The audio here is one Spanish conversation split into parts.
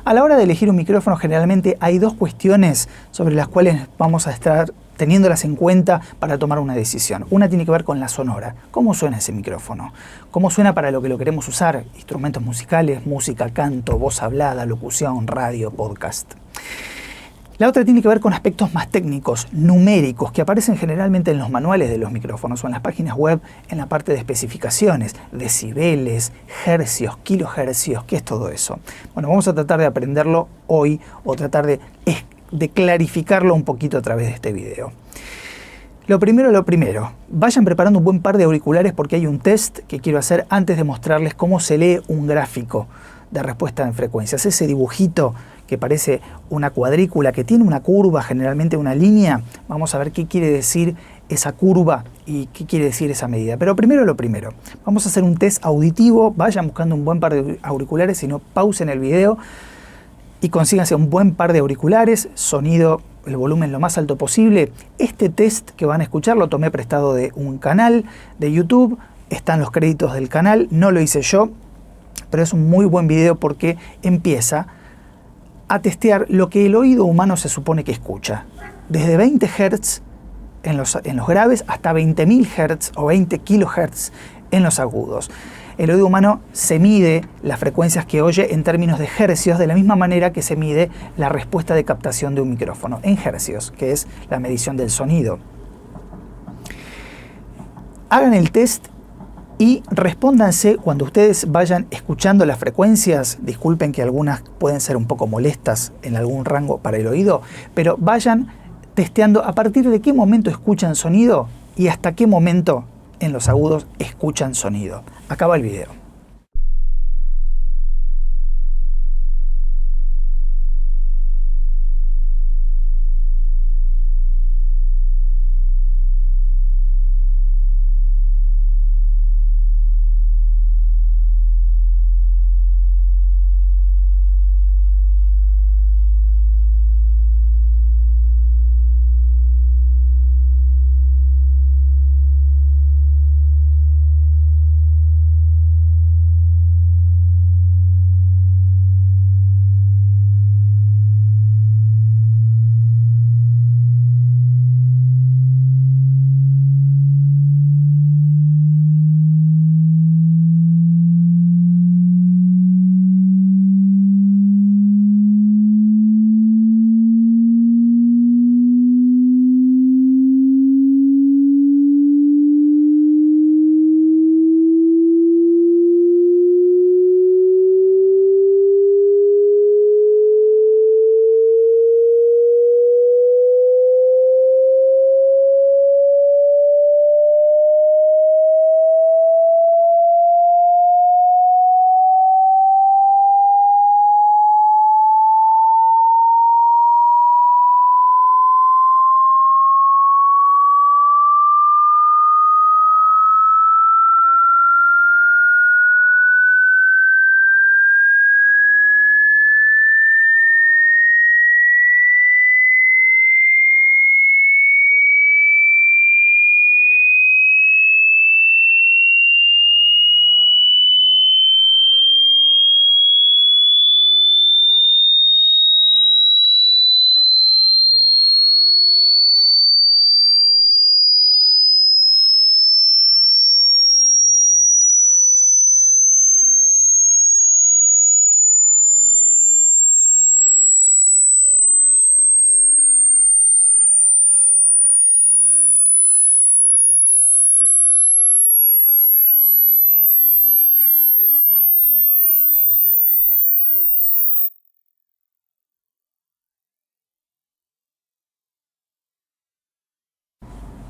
A la hora de elegir un micrófono, generalmente hay dos cuestiones sobre las cuales vamos a estar teniéndolas en cuenta para tomar una decisión. Una tiene que ver con la sonora. ¿Cómo suena ese micrófono? ¿Cómo suena para lo que lo queremos usar? Instrumentos musicales, música, canto, voz hablada, locución, radio, podcast. La otra tiene que ver con aspectos más técnicos, numéricos, que aparecen generalmente en los manuales de los micrófonos o en las páginas web en la parte de especificaciones, decibeles, hercios, kilohercios, ¿qué es todo eso? Bueno, vamos a tratar de aprenderlo hoy o tratar de clarificarlo un poquito a través de este video. Lo primero, vayan preparando un buen par de auriculares porque hay un test que quiero hacer antes de mostrarles cómo se lee un gráfico de respuesta en frecuencias. Ese dibujito que parece una cuadrícula, que tiene una curva, generalmente una línea, vamos a ver qué quiere decir esa curva y qué quiere decir esa medida. Pero primero lo primero, vamos a hacer un test auditivo, vayan buscando un buen par de auriculares, si no pausen el video y consíganse un buen par de auriculares, sonido, el volumen lo más alto posible. Este test que van a escuchar lo tomé prestado de un canal de YouTube, están los créditos del canal, no lo hice yo, pero es un muy buen video porque empieza a testear lo que el oído humano se supone que escucha. Desde 20 Hz en los graves hasta 20.000 Hz o 20 kHz en los agudos. El oído humano se mide las frecuencias que oye en términos de hercios, de la misma manera que se mide la respuesta de captación de un micrófono en hercios, que es la medición del sonido. Hagan el test y respóndanse cuando ustedes vayan escuchando las frecuencias. Disculpen que algunas pueden ser un poco molestas en algún rango para el oído, pero vayan testeando a partir de qué momento escuchan sonido y hasta qué momento en los agudos escuchan sonido. Acaba el video.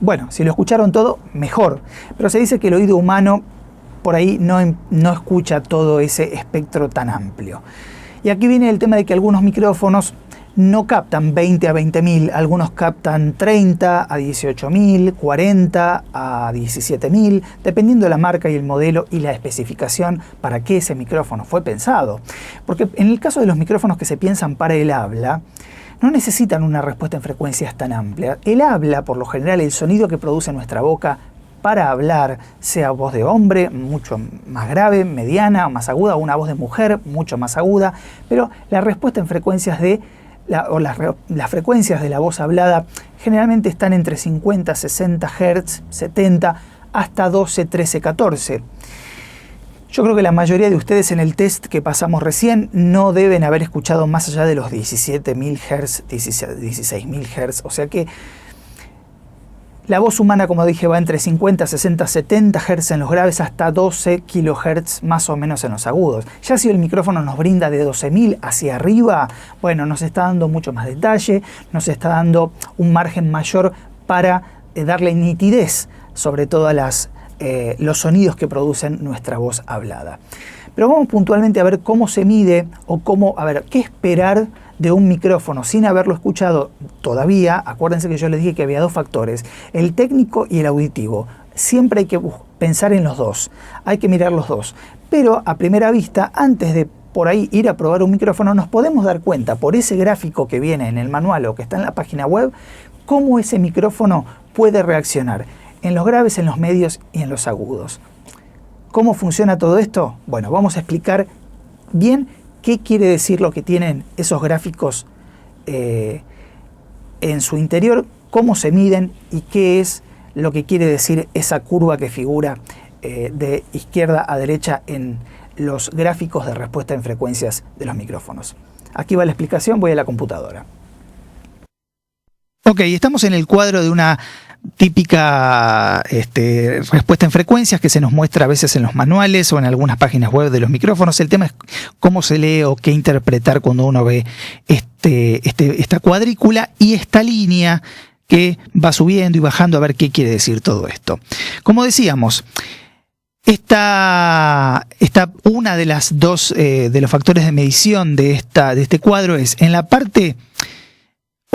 Bueno, si lo escucharon todo, mejor. Pero se dice que el oído humano por ahí no escucha todo ese espectro tan amplio. Y aquí viene el tema de que algunos micrófonos no captan 20 a 20.000, algunos captan 30 a 18.000, 40 a 17.000, dependiendo de la marca y el modelo y la especificación para qué ese micrófono fue pensado. Porque en el caso de los micrófonos que se piensan para el habla, no necesitan una respuesta en frecuencias tan amplia. El habla, por lo general, el sonido que produce nuestra boca para hablar, sea voz de hombre, mucho más grave, mediana o más aguda, o una voz de mujer, mucho más aguda, pero la respuesta en frecuencias las frecuencias de la voz hablada generalmente están entre 50, 60 Hz, 70, hasta 12, 13, 14. Yo creo que la mayoría de ustedes en el test que pasamos recién no deben haber escuchado más allá de los 17.000 Hz, 16.000 Hz, o sea que la voz humana, como dije, va entre 50, 60, 70 Hz en los graves hasta 12 kHz más o menos en los agudos. Ya si el micrófono nos brinda de 12.000 hacia arriba, bueno, nos está dando mucho más detalle, nos está dando un margen mayor para darle nitidez sobre todas los sonidos que producen nuestra voz hablada. Pero vamos puntualmente a ver cómo se mide o qué esperar de un micrófono sin haberlo escuchado todavía. Acuérdense que yo les dije que había dos factores, el técnico y el auditivo. Siempre hay que pensar en los dos, hay que mirar los dos. Pero a primera vista, antes de por ahí ir a probar un micrófono, nos podemos dar cuenta por ese gráfico que viene en el manual o que está en la página web, cómo ese micrófono puede reaccionar en los graves, en los medios y en los agudos. ¿Cómo funciona todo esto? Bueno, vamos a explicar bien qué quiere decir lo que tienen esos gráficos en su interior, cómo se miden y qué es lo que quiere decir esa curva que figura de izquierda a derecha en los gráficos de respuesta en frecuencias de los micrófonos. Aquí va la explicación, voy a la computadora. Ok, estamos en el cuadro de una típica respuesta en frecuencias que se nos muestra a veces en los manuales o en algunas páginas web de los micrófonos. El tema es cómo se lee o qué interpretar cuando uno ve esta cuadrícula y esta línea que va subiendo y bajando, a ver qué quiere decir todo esto. Como decíamos, una de las dos de los factores de medición de este cuadro es en la parte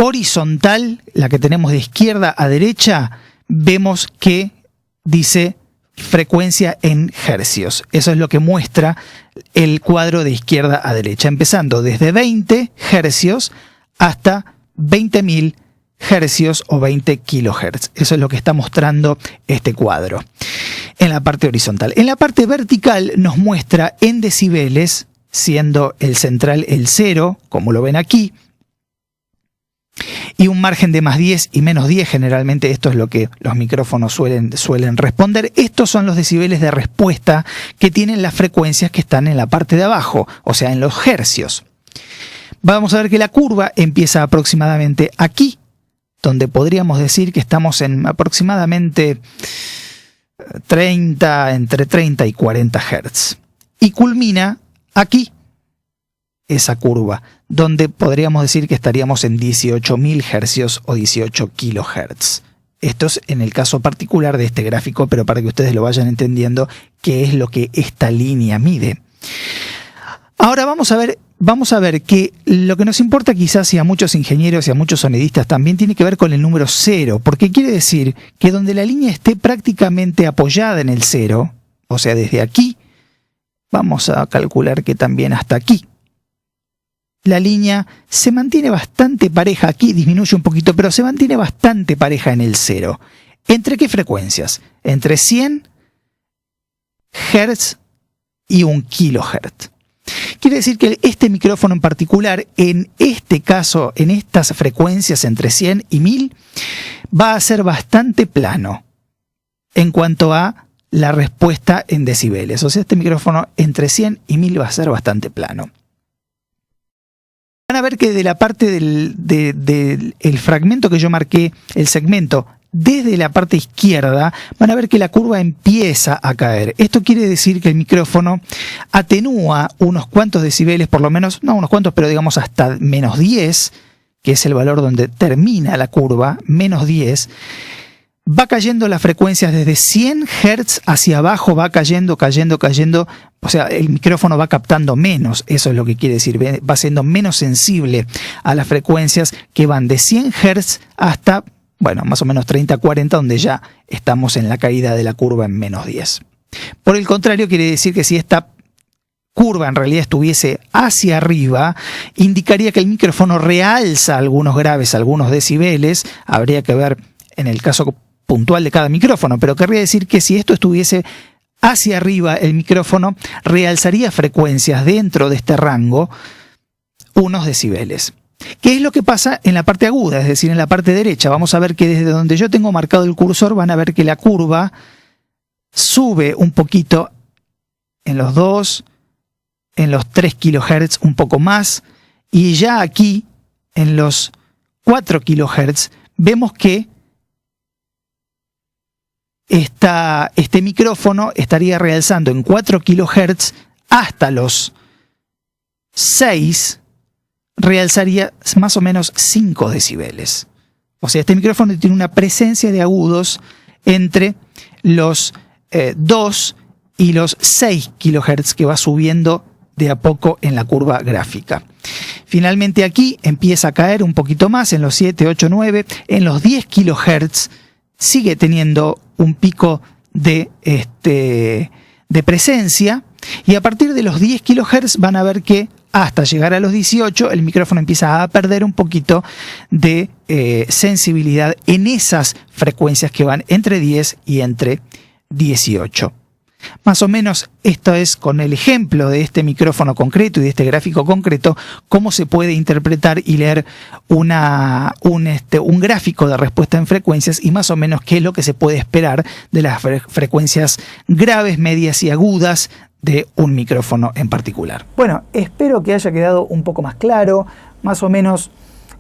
horizontal, la que tenemos de izquierda a derecha, vemos que dice frecuencia en hercios. Eso es lo que muestra el cuadro de izquierda a derecha, empezando desde 20 hercios hasta 20.000 hercios o 20 kilohertz. Eso es lo que está mostrando este cuadro en la parte horizontal. En la parte vertical nos muestra en decibeles, siendo el central el 0, como lo ven aquí, y un margen de más 10 y menos 10, generalmente esto es lo que los micrófonos suelen responder. Estos son los decibeles de respuesta que tienen las frecuencias que están en la parte de abajo, o sea, en los hercios. Vamos a ver que la curva empieza aproximadamente aquí, donde podríamos decir que estamos en aproximadamente entre 30 y 40 Hz. Y culmina aquí, esa curva, donde podríamos decir que estaríamos en 18.000 hercios o 18 kilohertz. Esto es en el caso particular de este gráfico, pero para que ustedes lo vayan entendiendo qué es lo que esta línea mide. Ahora vamos a ver que lo que nos importa quizás y a muchos ingenieros y a muchos sonidistas también tiene que ver con el número 0, porque quiere decir que donde la línea esté prácticamente apoyada en el 0, o sea desde aquí, vamos a calcular que también hasta aquí, la línea se mantiene bastante pareja, aquí disminuye un poquito, pero se mantiene bastante pareja en el 0. ¿Entre qué frecuencias? Entre 100 Hz y 1 kHz. Quiere decir que este micrófono en particular, en este caso, en estas frecuencias entre 100 y 1000, va a ser bastante plano en cuanto a la respuesta en decibeles. O sea, este micrófono entre 100 y 1000 va a ser bastante plano. Van a ver que de la parte del fragmento que yo marqué, el segmento, desde la parte izquierda, van a ver que la curva empieza a caer. Esto quiere decir que el micrófono atenúa unos cuantos decibeles, por lo menos, no unos cuantos, pero digamos hasta menos 10, que es el valor donde termina la curva, menos 10, va cayendo las frecuencias desde 100 Hz hacia abajo, va cayendo, o sea, el micrófono va captando menos, eso es lo que quiere decir, va siendo menos sensible a las frecuencias que van de 100 Hz hasta, bueno, más o menos 30, 40, donde ya estamos en la caída de la curva en menos 10. Por el contrario, quiere decir que si esta curva en realidad estuviese hacia arriba, indicaría que el micrófono realza algunos graves, algunos decibeles, habría que ver en el caso puntual de cada micrófono, pero querría decir que si esto estuviese hacia arriba el micrófono, realzaría frecuencias dentro de este rango unos decibeles. ¿Qué es lo que pasa en la parte aguda? Es decir, en la parte derecha. Vamos a ver que desde donde yo tengo marcado el cursor van a ver que la curva sube un poquito en los 2, en los 3 kHz un poco más, y ya aquí en los 4 kHz vemos que este micrófono estaría realzando en 4 kHz hasta los 6, realzaría más o menos 5 decibeles. O sea, este micrófono tiene una presencia de agudos entre los 2 y los 6 kHz que va subiendo de a poco en la curva gráfica. Finalmente aquí empieza a caer un poquito más en los 7, 8, 9, en los 10 kHz sigue teniendo un pico de presencia, y a partir de los 10 kHz van a ver que hasta llegar a los 18 el micrófono empieza a perder un poquito de sensibilidad en esas frecuencias que van entre 10 y entre 18. Más o menos esto es, con el ejemplo de este micrófono concreto y de este gráfico concreto, cómo se puede interpretar y leer un gráfico de respuesta en frecuencias, y más o menos qué es lo que se puede esperar de las frecuencias graves, medias y agudas de un micrófono en particular. Bueno, espero que haya quedado un poco más claro, más o menos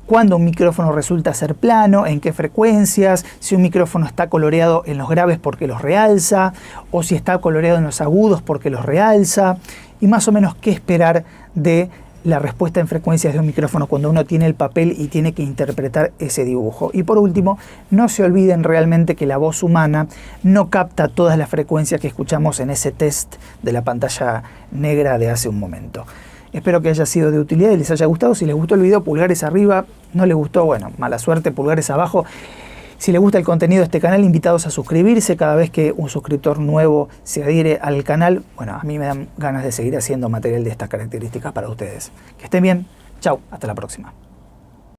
cuándo un micrófono resulta ser plano, en qué frecuencias, si un micrófono está coloreado en los graves porque los realza, o si está coloreado en los agudos porque los realza, y más o menos qué esperar de la respuesta en frecuencias de un micrófono cuando uno tiene el papel y tiene que interpretar ese dibujo. Y por último, no se olviden realmente que la voz humana no capta todas las frecuencias que escuchamos en ese test de la pantalla negra de hace un momento. Espero que haya sido de utilidad y les haya gustado. Si les gustó el video, pulgares arriba. No les gustó, bueno, mala suerte, pulgares abajo. Si les gusta el contenido de este canal, invitados a suscribirse. Cada vez que un suscriptor nuevo se adhiere al canal, bueno, a mí me dan ganas de seguir haciendo material de estas características para ustedes. Que estén bien. Chau, hasta la próxima.